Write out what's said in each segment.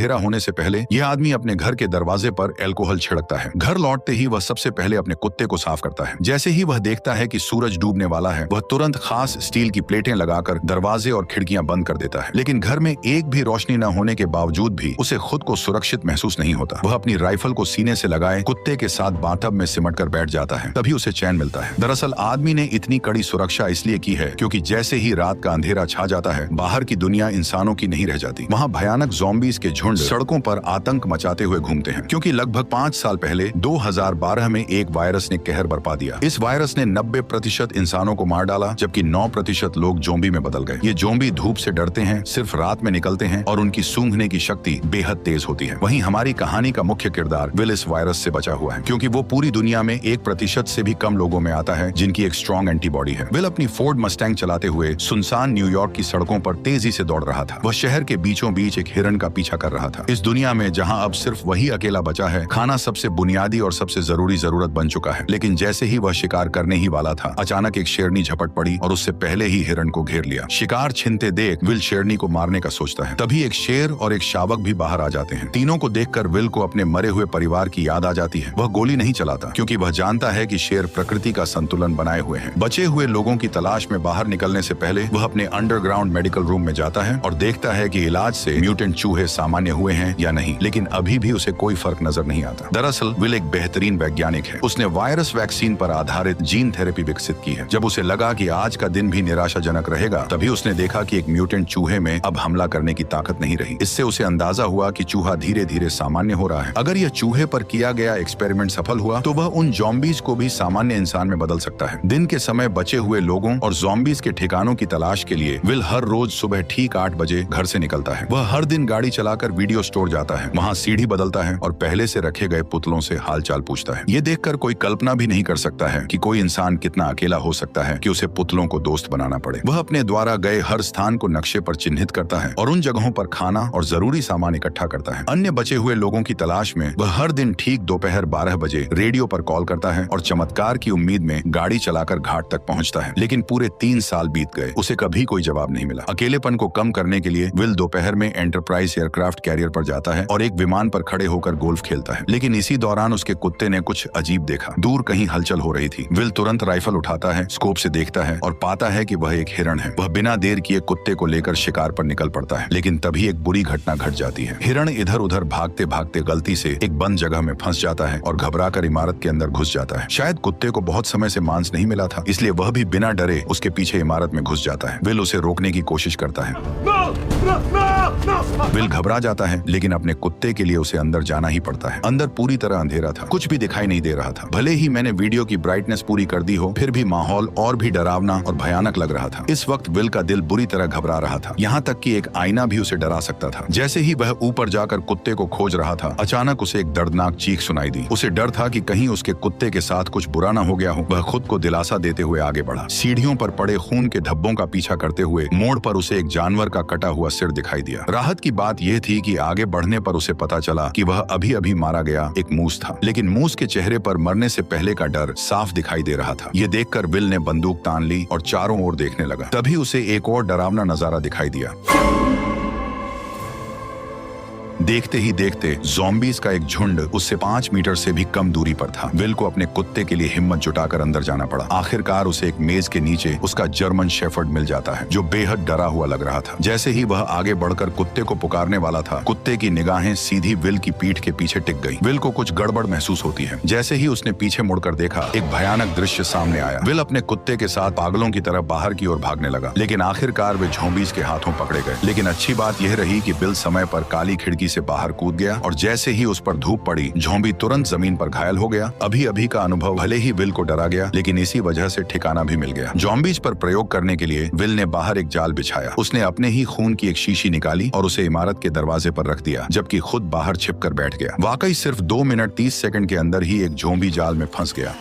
अंधेरा होने से पहले यह आदमी अपने घर के दरवाजे पर अल्कोहल छिड़कता है। घर लौटते ही वह सबसे पहले अपने कुत्ते को साफ करता है। जैसे ही वह देखता है कि सूरज डूबने वाला है, वह तुरंत खास स्टील की प्लेटें लगाकर दरवाजे और खिड़कियां बंद कर देता है। लेकिन घर में एक भी रोशनी न होने के बावजूद भी उसे खुद को सुरक्षित महसूस नहीं होता। वह अपनी राइफल को सीने से लगाए कुत्ते के साथ बाथटब में सिमट कर बैठ जाता है, तभी उसे चैन मिलता है। दरअसल आदमी ने इतनी कड़ी सुरक्षा इसलिए की है क्योंकि जैसे ही रात का अंधेरा छा जाता है, बाहर की दुनिया इंसानों की नहीं रह जाती। वहाँ भयानक ज़ॉम्बीज़ के झुंड सड़कों पर आतंक मचाते हुए घूमते हैं, क्योंकि लगभग 5 साल पहले 2012 में एक वायरस ने कहर बरपा दिया। इस वायरस ने 90% इंसानों को मार डाला, जबकि 9% लोग ज़ॉम्बी में बदल गए। ये ज़ॉम्बी धूप से डरते हैं, सिर्फ रात में निकलते हैं और उनकी सूंघने की शक्ति बेहद तेज होती है। वहीं हमारी कहानी का मुख्य किरदार विल इस वायरस से बचा हुआ है, क्योंकि वो पूरी दुनिया में 1% से भी कम लोगों में आता है जिनकी एक स्ट्रॉन्ग एंटीबॉडी है। विल अपनी फोर्ड मस्टैंग चलाते हुए सुनसान न्यूयॉर्क की सड़कों पर तेजी से दौड़ रहा था। वह शहर के बीचों बीच एक हिरण का पीछा कर रहा था। इस दुनिया में जहां अब सिर्फ वही अकेला बचा है, खाना सबसे बुनियादी और सबसे जरूरी जरूरत बन चुका है। लेकिन जैसे ही वह शिकार करने ही वाला था, अचानक एक शेरनी झपट पड़ी और उससे पहले ही हिरण को घेर लिया। शिकार छिनते देख विल शेरनी को मारने का सोचता है, तभी एक शेर और एक शावक भी बाहर आ जाते हैं। तीनों को देखकर विल को अपने मरे हुए परिवार की याद आ जाती है। वह गोली नहीं चलाता, क्योंकि वह जानता है कि शेर प्रकृति का संतुलन बनाए हुए हैं। बचे हुए लोगों की तलाश में बाहर निकलने से पहले वह अपने अंडरग्राउंड मेडिकल रूम में जाता है और देखता है कि इलाज से म्यूटेंट चूहे सामान्य हुए हैं या नहीं, लेकिन अभी भी उसे कोई फर्क नजर नहीं आता। दरअसल विल एक बेहतरीन वैज्ञानिक है। उसने वायरस वैक्सीन पर आधारित जीन थेरेपी विकसित की है। जब उसे लगा कि आज का दिन भी निराशाजनक रहेगा, तभी उसने देखा कि एक म्यूटेंट चूहे में अब हमला करने की ताकत नहीं रही। इससे उसे अंदाजा हुआ कि चूहा धीरे धीरे सामान्य हो रहा है। अगर यह चूहे पर किया गया एक्सपेरिमेंट सफल हुआ तो वह उन ज़ॉम्बीज़ को भी सामान्य इंसान में बदल सकता है। दिन के समय बचे हुए लोगों और ज़ॉम्बीज़ के ठिकानों की तलाश के लिए विल हर रोज सुबह ठीक 8 बजे घर से निकलता है। वह हर दिन गाड़ी चलाकर वीडियो स्टोर जाता है, वहाँ सीढ़ी बदलता है और पहले से रखे गए पुतलों से हालचाल पूछता है। ये देखकर कोई कल्पना भी नहीं कर सकता है कि कोई इंसान कितना अकेला हो सकता है कि उसे पुतलों को दोस्त बनाना पड़े। वह अपने द्वारा गए हर स्थान को नक्शे पर चिन्हित करता है और उन जगहों पर खाना और जरूरी सामान इकट्ठा करता है। अन्य बचे हुए लोगों की तलाश में वह हर दिन ठीक दोपहर 12 बजे रेडियो पर कॉल करता है और चमत्कार की उम्मीद में गाड़ी चलाकर घाट तक पहुंचता है। लेकिन पूरे 3 साल बीत गए, उसे कभी कोई जवाब नहीं मिला। अकेलेपन को कम करने के लिए विल दोपहर में एंटरप्राइज एयरक्राफ्ट कैरियर पर जाता है और एक विमान पर खड़े होकर गोल्फ खेलता है। लेकिन इसी दौरान उसके कुत्ते ने कुछ अजीब देखा। दूर कहीं हलचल हो रही थी। विल तुरंत राइफल उठाता है, स्कोप से देखता है और पाता है कि वह एक हिरण है। वह बिना देर किए कुत्ते को लेकर शिकार पर निकल पड़ता है। लेकिन तभी एक बुरी घटना घट जाती है। हिरण इधर उधर भागते भागते गलती से एक बंद जगह में फंस जाता है और घबराकर इमारत के अंदर घुस जाता है। शायद कुत्ते को बहुत समय से मांस नहीं मिला था, इसलिए वह भी बिना डरे उसके पीछे इमारत में घुस जाता है। विल उसे रोकने की कोशिश करता है। विल घबरा जाता है, लेकिन अपने कुत्ते के लिए उसे अंदर जाना ही पड़ता है। अंदर पूरी तरह अंधेरा था, कुछ भी दिखाई नहीं दे रहा था। भले ही मैंने वीडियो की ब्राइटनेस पूरी कर दी हो, फिर भी माहौल और भी डरावना और भयानक लग रहा था। इस वक्त विल का दिल बुरी तरह घबरा रहा था, यहाँ तक कि एक आईना भी उसे डरा सकता था। जैसे ही वह ऊपर जाकर कुत्ते को खोज रहा था, अचानक उसे एक दर्दनाक चीख सुनाई दी। उसे डर था कि कहीं उसके कुत्ते के साथ कुछ बुरा न हो गया हो। वह खुद को दिलासा देते हुए आगे बढ़ा। सीढ़ियों पर पड़े खून के धब्बों का पीछा करते हुए मोड़ पर उसे एक जानवर का कटा हुआ सिर दिखाई दिया। राहत की बात यह थी कि आगे बढ़ने पर उसे पता चला कि वह अभी अभी मारा गया एक मूस था। लेकिन मूस के चेहरे पर मरने से पहले का डर साफ दिखाई दे रहा था। ये देखकर विल ने बंदूक तान ली और चारों ओर देखने लगा। तभी उसे एक और डरावना नजारा दिखाई दिया। देखते ही देखते ज़ॉम्बीज़ का एक झुंड उससे 5 मीटर से भी कम दूरी पर था। विल को अपने कुत्ते के लिए हिम्मत जुटाकर अंदर जाना पड़ा। आखिरकार उसे एक मेज के नीचे उसका जर्मन शेफर्ड मिल जाता है, जो बेहद डरा हुआ लग रहा था। जैसे ही वह आगे बढ़कर कुत्ते को पुकारने वाला था, कुत्ते की निगाहें सीधी विल की पीठ के पीछे टिक गई। विल को कुछ गड़बड़ महसूस होती है। जैसे ही उसने पीछे मुड़कर देखा, एक भयानक दृश्य सामने आया। विल अपने कुत्ते के साथ पागलों की तरह बाहर की ओर भागने लगा, लेकिन आखिरकार वे ज़ॉम्बीज़ के हाथों पकड़े गए। लेकिन अच्छी बात यह रही कि विल समय पर काली खिड़की से बाहर कूद गया और जैसे ही उस पर धूप पड़ी, ज़ॉम्बी तुरंत जमीन पर घायल हो गया। अभी अभी का अनुभव भले ही विल को डरा गया, लेकिन इसी वजह से ठिकाना भी मिल गया। ज़ॉम्बीज़ पर प्रयोग करने के लिए विल ने बाहर एक जाल बिछाया। उसने अपने ही खून की एक शीशी निकाली और उसे इमारत के दरवाजे पर रख दिया, जबकि खुद बाहर छिपकर बैठ गया। वाकई सिर्फ 2 मिनट 30 सेकंड के अंदर ही एक ज़ॉम्बी जाल में फंस गया।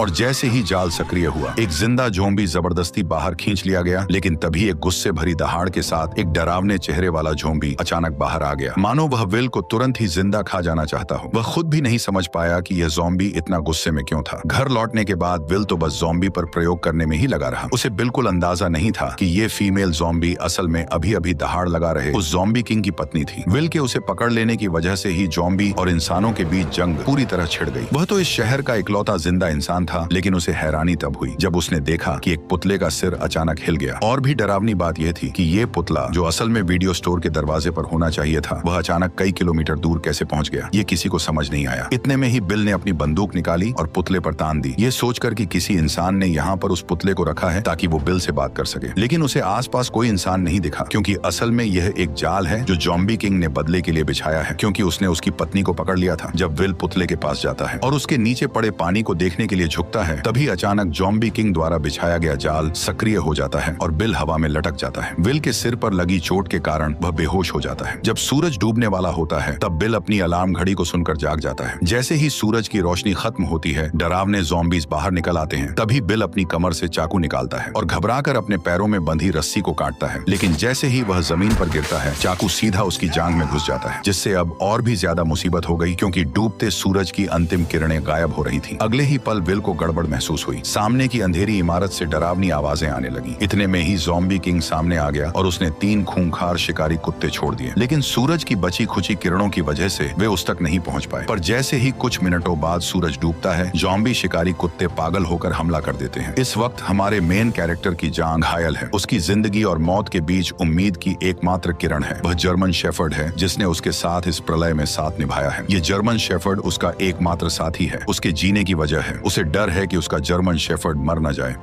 और जैसे ही जाल सक्रिय हुआ, एक जिंदा ज़ॉम्बी जबरदस्ती बाहर खींच लिया गया। लेकिन तभी एक गुस्से भरी दहाड़ के साथ एक डरावने चेहरे वाला ज़ॉम्बी अचानक बाहर आ गया, मानो वह विल को तुरंत ही जिंदा खा जाना चाहता हो। वह खुद भी नहीं समझ पाया कि यह ज़ॉम्बी इतना गुस्से में क्यों था। घर लौटने के बाद विल तो बस ज़ॉम्बी पर प्रयोग करने में ही लगा रहा। उसे बिल्कुल अंदाजा नहीं था कि ये फीमेल ज़ॉम्बी असल में अभी अभी दहाड़ लगा रहे उस ज़ॉम्बी किंग की पत्नी थी। विल के उसे पकड़ लेने की वजह से ही ज़ॉम्बी और इंसानों के बीच जंग पूरी तरह छिड़ गई। वह तो इस शहर का इकलौता जिंदा इंसान था, लेकिन उसे हैरानी तब हुई जब उसने देखा कि एक पुतले का सिर अचानक हिल गया। और भी डरावनी बात यह थी कि ये पुतला, जो असल में वीडियो स्टोर के दरवाजे पर होना चाहिए था, वह अचानक कई किलोमीटर दूर कैसे पहुंच गया, ये किसी को समझ नहीं आया। इतने में ही बिल ने अपनी बंदूक निकाली और पुतले पर तान दी, ये सोचकर कि किसी इंसान ने यहाँ पर उस पुतले को रखा है ताकि वो बिल से बात कर सके। लेकिन उसे आसपास कोई इंसान नहीं दिखा, क्योंकि असल में यह एक जाल है जो ज़ॉम्बी किंग ने बदले के लिए बिछाया है, क्योंकि उसने उसकी पत्नी को पकड़ लिया था। जब विल पुतले के पास जाता है और उसके नीचे पड़े पानी को देखने के लिए झुकता है, तभी अचानक ज़ॉम्बी किंग द्वारा बिछाया गया जाल सक्रिय हो जाता है और बिल हवा में लटक जाता है। विल के सिर पर लगी चोट के कारण वह बेहोश हो जाता है। जब सूरज डूबने वाला होता है, तब बिल अपनी अलार्म घड़ी को सुनकर जाग जाता है। जैसे ही सूरज की रोशनी खत्म होती है, डरावने ज़ॉम्बीज बाहर निकल आते हैं। तभी बिल अपनी कमर से चाकू निकालता है और घबराकर अपने पैरों में बंधी रस्सी को काटता है। लेकिन जैसे ही वह जमीन पर गिरता है, चाकू सीधा उसकी जांघ में घुस जाता है, जिससे अब और भी ज्यादा मुसीबत हो गई, क्योंकि डूबते सूरज की अंतिम किरणें गायब हो रही थी। अगले ही पल विल को गड़बड़ महसूस हुई। सामने की अंधेरी इमारत से डरावनी आवाजें आने लगी। इतने में ही ज़ॉम्बी किंग सामने आ गया और उसने 3 खूंखार शिकारी कुत्ते छोड़ दिए। लेकिन सूरज की बची खुची किरणों की वजह से वे उस तक नहीं पहुंच पाए। पर जैसे ही कुछ मिनटों बाद सूरज डूबता है, ज़ॉम्बी शिकारी कुत्ते पागल होकर हमला कर देते हैं। इस वक्त हमारे मेन कैरेक्टर की जान घायल है। उसकी जिंदगी और मौत के बीच उम्मीद की एकमात्र किरण है। वह जर्मन शेफर्ड है जिसने उसके साथ इस प्रलय में साथ निभाया है। ये जर्मन शेफर्ड उसका एकमात्र साथी है। उसके जीने की वजह है, उसे डर है कि उसका जर्मन शेफर्ड मर न जाए।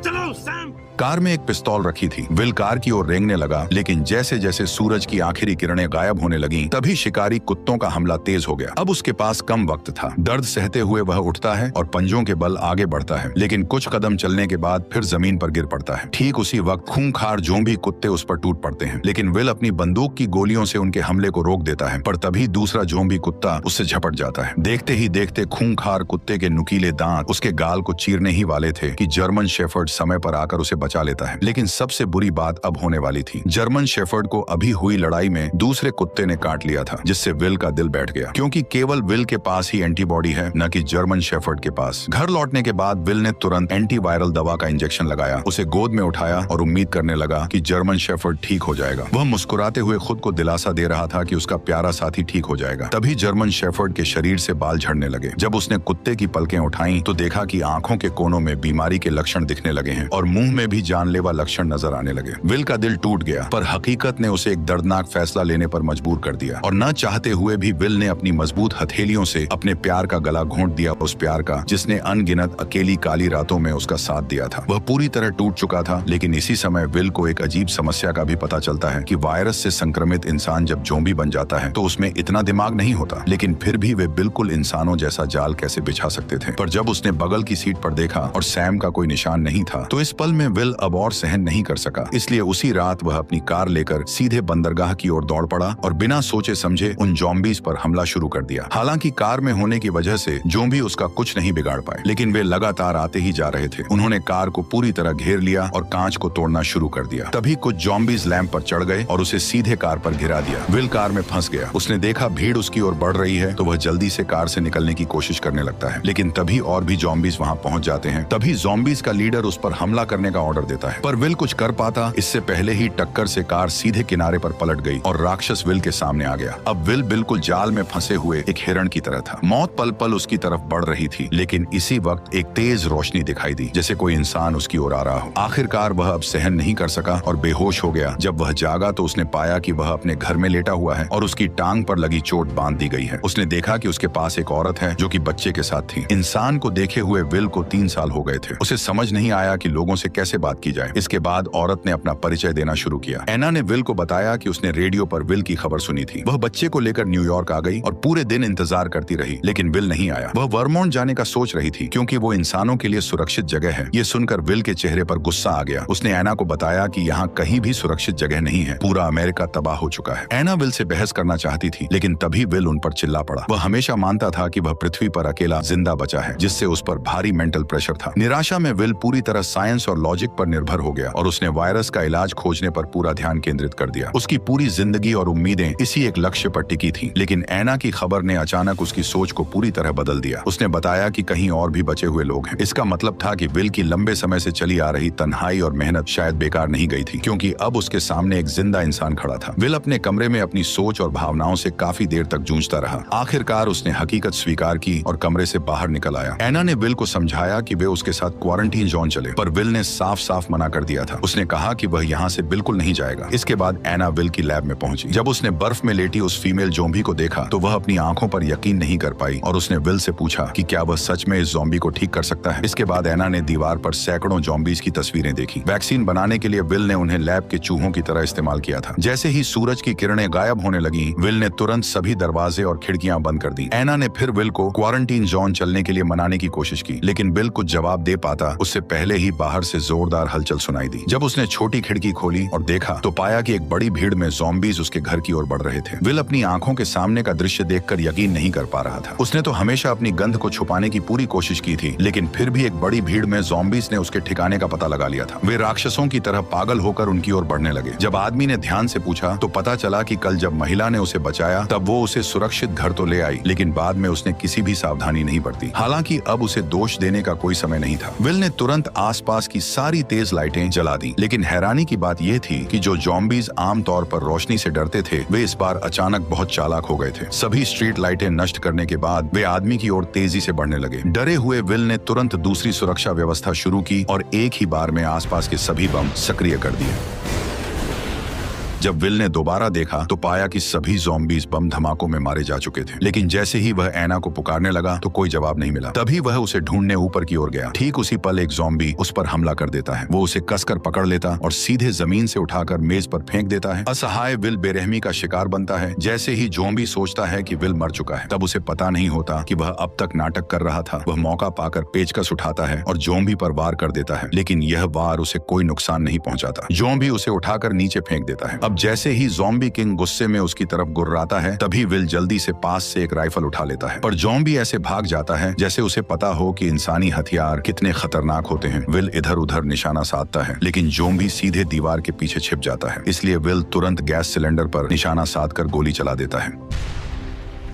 चलो सैम। कार में एक पिस्तौल रखी थी। विल कार की ओर रेंगने लगा, लेकिन जैसे जैसे सूरज की आखिरी किरणें गायब होने लगी, तभी शिकारी कुत्तों का हमला तेज हो गया। अब उसके पास कम वक्त था। दर्द सहते हुए वह उठता है और पंजों के बल आगे बढ़ता है, लेकिन कुछ कदम चलने के बाद फिर जमीन पर गिर पड़ता है। ठीक उसी वक्त खूंखार ज़ॉम्बी कुत्ते उस पर टूट पड़ते हैं, लेकिन विल अपनी बंदूक की गोलियों से उनके हमले को रोक देता है। पर तभी दूसरा ज़ॉम्बी कुत्ता उससे झपट जाता है। देखते ही देखते खूंखार कुत्ते के नुकीले दांत उसके गाल को चीरने ही वाले थे कि जर्मन शेफर्ड समय पर आकर उसे बचा लेता है। लेकिन सबसे बुरी बात अब होने वाली थी। जर्मन शेफर्ड को अभी हुई लड़ाई में दूसरे कुत्ते ने काट लिया था, जिससे विल का दिल बैठ गया, क्योंकि केवल विल के पास ही एंटीबॉडी है, न कि जर्मन शेफर्ड के पास। घर लौटने के बाद विल ने तुरंत एंटीवायरल दवा का इंजेक्शन लगाया, उसे गोद में उठाया और उम्मीद करने लगा कि जर्मन शेफर्ड ठीक हो जाएगा। वह मुस्कुराते हुए खुद को दिलासा दे रहा था कि उसका प्यारा साथी ठीक हो जाएगा। तभी जर्मन शेफर्ड के शरीर से बाल झड़ने लगे। जब उसने कुत्ते की पलकें उठाई तो देखा कि आंखों के कोनों में बीमारी के लक्षण दिखने लगे हैं और मुंह में भी जानलेवा लक्षण नजर आने लगे। विल का दिल टूट गया, पर हकीकत ने उसे एक दर्दनाक फैसला लेने पर मजबूर कर दिया और न चाहते हुए भी विल ने अपनी मजबूत हथेलियों से अपने प्यार का गला घोंट दिया, उस प्यार का जिसने अनगिनत अकेली काली रातों में उसका साथ दिया था। वह पूरी तरह टूट चुका था। लेकिन इसी समय विल को एक अजीब समस्या का भी पता चलता है कि वायरस से संक्रमित इंसान जब ज़ॉम्बी बन जाता है तो उसमें इतना दिमाग नहीं होता, लेकिन फिर भी वे बिल्कुल इंसानों जैसा जाल कैसे बिछा सकते थे। पर जब उसने बगल की सीट पर देखा और सैम का कोई निशान नहीं था, तो इस पल में विल अब और सहन नहीं कर सका। इसलिए उसी रात वह अपनी कार लेकर सीधे बंदरगाह की ओर दौड़ पड़ा और बिना सोचे समझे उन ज़ॉम्बीज पर हमला शुरू कर दिया। हालांकि कार में होने की वजह से ज़ॉम्बी उसका कुछ नहीं बिगाड़ पाए, लेकिन वे लगातार आते ही जा रहे थे। उन्होंने कार को पूरी तरह घेर लिया और कांच को तोड़ना शुरू कर दिया। तभी कुछ ज़ॉम्बीज लैंप पर चढ़ गए और उसे सीधे कार पर गिरा दिया। विल कार में फंस गया। उसने देखा भीड़ उसकी ओर बढ़ रही है तो वह जल्दी से कार से निकलने की कोशिश करने लगता है, लेकिन तभी और भी ज़ॉम्बीज वहां पहुंच जाते हैं। तभी ज़ॉम्बीज का लीडर उस पर हमला करने का ऑर्डर देता है, पर विल कुछ कर पाता इससे पहले ही टक्कर से कार सीधे किनारे पर पलट गई और राक्षस विल के सामने आ गया। अब विल बिल्कुल जाल में फंसे हुए एक हिरण की तरह था। मौत पल पल उसकी तरफ बढ़ रही थी, लेकिन इसी वक्त एक तेज रोशनी दिखाई दी, जैसे कोई इंसान उसकी ओर आ रहा हो। आखिरकार वह अब सहन नहीं कर सका और बेहोश हो गया। जब वह जागा तो उसने पाया कि वह अपने घर में लेटा हुआ है और उसकी टांग पर लगी चोट बांध दी गई है। उसने देखा कि उसके पास एक औरत है जो कि बच्चे के साथ थी। इंसान को देखे हुए विल को 3 साल हो गए थे। उसे समझ नहीं आया कि लोगों से कैसे बात की जाए। इसके बाद औरत ने अपना परिचय देना शुरू किया। एना ने विल को बताया कि उसने रेडियो पर विल की खबर सुनी थी। वह बच्चे को लेकर न्यूयॉर्क आ गई और पूरे दिन इंतजार करती रही, लेकिन विल नहीं आया। वह वर्मोंट जाने का सोच रही थी क्योंकि वो इंसानों के लिए सुरक्षित जगह है। ये सुनकर विल के चेहरे पर गुस्सा आ गया। उसने एना को बताया कि यहाँ कहीं भी सुरक्षित जगह नहीं है, पूरा अमेरिका तबाह हो चुका है। एना विल से बहस करना चाहती थी, लेकिन तभी विल उन पर चिल्ला पड़ा। वह हमेशा मानता था कि वह पृथ्वी पर अकेला जिंदा बचा है, जिससे उस पर भारी मेंटल प्रेशर था। निराशा में विल पूरी तरह साइंस और लॉजिक पर निर्भर हो गया और उसने वायरस का इलाज खोजने पर पूरा ध्यान केंद्रित कर दिया। उसकी पूरी जिंदगी और उम्मीदें इसी एक लक्ष्य पर टिकी थी। लेकिन एना की खबर ने अचानक उसकी सोच को पूरी तरह बदल दिया। उसने बताया कि कहीं और भी बचे हुए लोग हैं। इसका मतलब था कि विल की लंबे समय से चली आ रही तन्हाई और मेहनत शायद बेकार नहीं गई थी, क्योंकि अब उसके सामने एक जिंदा इंसान खड़ा था। विल अपने कमरे में अपनी सोच और भावनाओं से काफी देर तक जूझता रहा। आखिरकार उसने हकीकत स्वीकार की और कमरे से बाहर निकल आया। एना ने विल को समझाया कि वे उसके साथ क्वारंटीन जोन चले, पर विल ने साफ साफ मना कर दिया था। उसने कहा कि वह यहाँ से बिल्कुल नहीं जाएगा। इसके बाद एना विल की लैब में पहुंची। जब उसने बर्फ में लेटी उस फीमेल ज़ॉम्बी को देखा तो वह अपनी आंखों पर यकीन नहीं कर पाई और उसने विल से पूछा कि क्या वह सच में इस ज़ॉम्बी को ठीक कर सकता है। इसके बाद एना ने दीवार पर सैकड़ों ज़ॉम्बीज की तस्वीरें देखी। वैक्सीन बनाने के लिए विल ने उन्हें लैब के चूहों की तरह इस्तेमाल किया था। जैसे ही सूरज की किरणें गायब होने लगी, विल ने तुरंत सभी दरवाजे और खिड़कियां बंद कर दी। एना ने फिर विल को क्वारंटीन जोन चलने के लिए मनाने की कोशिश की, लेकिन विल कुछ जवाब दे पाता उससे पहले ही बाहर से जोरदार हलचल सुनाई दी। जब उसने छोटी खिड़की खोली और देखा तो पाया कि एक बड़ी भीड़ में ज़ॉम्बीज उसके घर की ओर बढ़ रहे थे। विल अपनी आंखों के सामने का दृश्य देखकर यकीन नहीं कर पा रहा था। उसने तो हमेशा अपनी गंध को छुपाने की पूरी कोशिश की थी, लेकिन फिर भी एक बड़ी भीड़ में ज़ॉम्बीज ने उसके ठिकाने का पता लगा लिया था। वे राक्षसों की तरह पागल होकर उनकी ओर बढ़ने लगे। जब आदमी ने ध्यान से पूछा तो पता चला कि कल जब महिला ने उसे बचाया तब वो उसे सुरक्षित घर तो ले आई, लेकिन बाद में उसने किसी भी सावधानी नहीं बरती। हालांकि अब उसे दोष देने का कोई समय नहीं था। विल ने तुरंत आसपास की सारी तेज लाइटें जला दी, लेकिन हैरानी की बात यह थी कि जो ज़ॉम्बीज आमतौर पर रोशनी से डरते थे, वे इस बार अचानक बहुत चालाक हो गए थे। सभी स्ट्रीट लाइटें नष्ट करने के बाद वे आदमी की ओर तेजी से बढ़ने लगे। डरे हुए विल ने तुरंत दूसरी सुरक्षा व्यवस्था शुरू की और एक ही बार में आसपास के सभी बम सक्रिय कर दिए। जब विल ने दोबारा देखा तो पाया कि सभी ज़ॉम्बीज बम धमाकों में मारे जा चुके थे, लेकिन जैसे ही वह एना को पुकारने लगा तो कोई जवाब नहीं मिला। तभी वह उसे ढूंढने ऊपर की ओर गया। ठीक उसी पल एक ज़ॉम्बी उस पर हमला कर देता है। वो उसे कसकर पकड़ लेता और सीधे जमीन से उठाकर मेज पर फेंक देता है। असहाय विल बेरहमी का शिकार बनता है। जैसे ही ज़ॉम्बी सोचता है कि विल मर चुका है, तब उसे पता नहीं होता कि वह अब तक नाटक कर रहा था। वह मौका पाकर पेचकस उठाता है और ज़ॉम्बी पर वार कर देता है, लेकिन यह वार उसे कोई नुकसान नहीं पहुंचाता। ज़ॉम्बी उसे उठाकर नीचे फेंक देता है। अब जैसे ही ज़ॉम्बी किंग गुस्से में उसकी तरफ गुर्राता है, तभी विल जल्दी से पास से एक राइफल उठा लेता है, पर ज़ॉम्बी ऐसे भाग जाता है जैसे उसे पता हो कि इंसानी हथियार कितने खतरनाक होते हैं। विल इधर उधर निशाना साधता है, लेकिन ज़ॉम्बी सीधे दीवार के पीछे छिप जाता है। इसलिए विल तुरंत गैस सिलेंडर पर निशाना साधकर गोली चला देता है।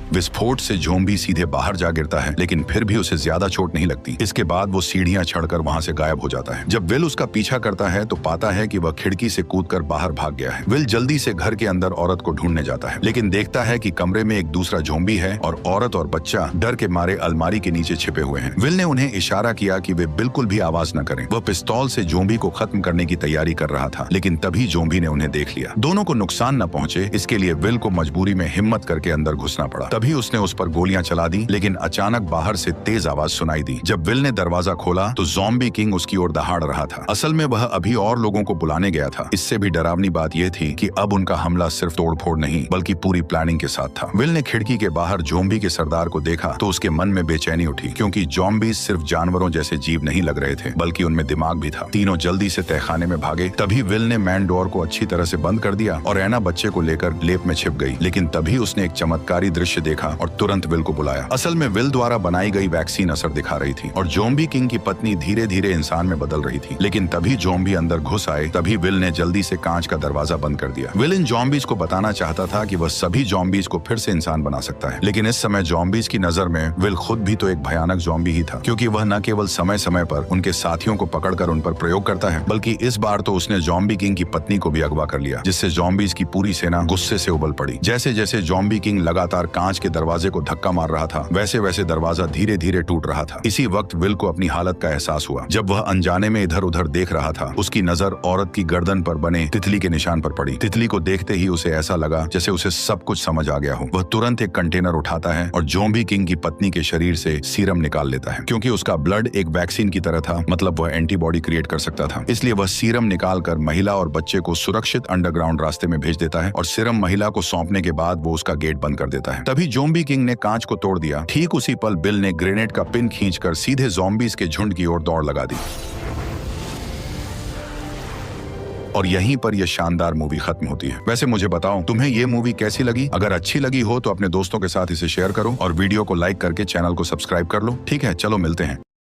विस्फोट से ज़ॉम्बी सीधे बाहर जा गिरता है, लेकिन फिर भी उसे ज्यादा चोट नहीं लगती। इसके बाद वो सीढ़ियां चढ़कर वहां से गायब हो जाता है। जब विल उसका पीछा करता है तो पाता है कि वह खिड़की से कूदकर बाहर भाग गया है। विल जल्दी से घर के अंदर औरत को ढूंढने जाता है, लेकिन देखता है कि कमरे में एक दूसरा ज़ॉम्बी है और औरत और बच्चा डर के मारे अलमारी के नीचे छिपे हुए हैं। विल ने उन्हें इशारा किया कि वे बिल्कुल भी आवाज न करें। वह पिस्तौल से ज़ॉम्बी को खत्म करने की तैयारी कर रहा था, लेकिन तभी ज़ॉम्बी ने उन्हें देख लिया। दोनों को नुकसान न पहुंचे, इसके लिए विल को मजबूरी में हिम्मत करके अंदर घुसना पड़ा। तभी उसने उस पर गोलियां चला दी, लेकिन अचानक बाहर से तेज आवाज सुनाई दी। जब विल ने दरवाजा खोला तो ज़ॉम्बी किंग उसकी ओर दहाड़ रहा था। असल में वह अभी और लोगों को बुलाने गया था। इससे भी डरावनी बात यह थी कि अब उनका हमला सिर्फ तोड़फोड़ नहीं बल्कि पूरी प्लानिंग के साथ था। विल ने खिड़की के बाहर ज़ॉम्बी के सरदार को देखा तो उसके मन में बेचैनी उठी, क्योंकि ज़ॉम्बी सिर्फ जानवरों जैसे जीव नहीं लग रहे थे, बल्कि उनमें दिमाग भी था। तीनों जल्दी से तहखाने में भागे। तभी विल ने मैन डोर को अच्छी तरह से बंद कर दिया और एना बच्चे को लेकर लेप में छिप गई। लेकिन तभी उसने एक चमत्कारी दृश्य देखा और तुरंत विल को बुलाया। असल में विल द्वारा बनाई गई वैक्सीन असर दिखा रही थी और ज़ॉम्बी किंग की पत्नी धीरे धीरे इंसान में बदल रही थी। लेकिन तभी ज़ॉम्बी अंदर घुस आए। तभी विल ने जल्दी से कांच का दरवाजा बंद कर दिया। विल इन ज़ॉम्बीज को बताना चाहता था कि वह सभी ज़ॉम्बीज को फिर से इंसान बना सकता है, लेकिन इस समय ज़ॉम्बीज की नजर में विल खुद भी तो एक भयानक ज़ॉम्बी ही था, क्योंकि वह न केवल समय समय पर उनके साथियों को पकड़कर उन पर प्रयोग करता है, बल्कि इस बार तो उसने ज़ॉम्बी किंग की पत्नी को भी अगवा कर लिया, जिससे ज़ॉम्बीज की पूरी सेना गुस्से से उबल पड़ी। जैसे जैसे ज़ॉम्बी किंग लगातार कांच कांच के दरवाजे को धक्का मार रहा था, वैसे वैसे दरवाजा धीरे धीरे टूट रहा था। इसी वक्त विल को अपनी हालत का एहसास हुआ। जब वह अनजाने में इधर उधर देख रहा था, उसकी नजर औरत की गर्दन पर बने तितली के निशान पर पड़ी। तितली को देखते ही उसे ऐसा लगा जैसे उसे सब कुछ समझ आ गया हो। वह तुरंत एक कंटेनर उठाता है और ज़ॉम्बी किंग की पत्नी के शरीर से सीरम निकाल लेता है। क्योंकि उसका ब्लड एक वैक्सीन की तरह था, मतलब वह एंटीबॉडी क्रिएट कर सकता था, इसलिए वह सीरम निकालकर महिला और बच्चे को सुरक्षित अंडरग्राउंड रास्ते में भेज देता है और सीरम महिला को सौंपने के बाद वो उसका गेट बंद कर देता है। तभी ज़ॉम्बी किंग ने कांच को तोड़ दिया। ठीक उसी पल बिल ने ग्रेनेड का पिन खींचकर सीधे ज़ॉम्बीज के झुंड की ओर दौड़ लगा दी। और यहीं पर यह शानदार मूवी खत्म होती है। वैसे मुझे बताओ, तुम्हें ये मूवी कैसी लगी? अगर अच्छी लगी हो तो अपने दोस्तों के साथ इसे शेयर करो और वीडियो को लाइक करके चैनल को सब्सक्राइब कर लो। ठीक है, चलो मिलते हैं।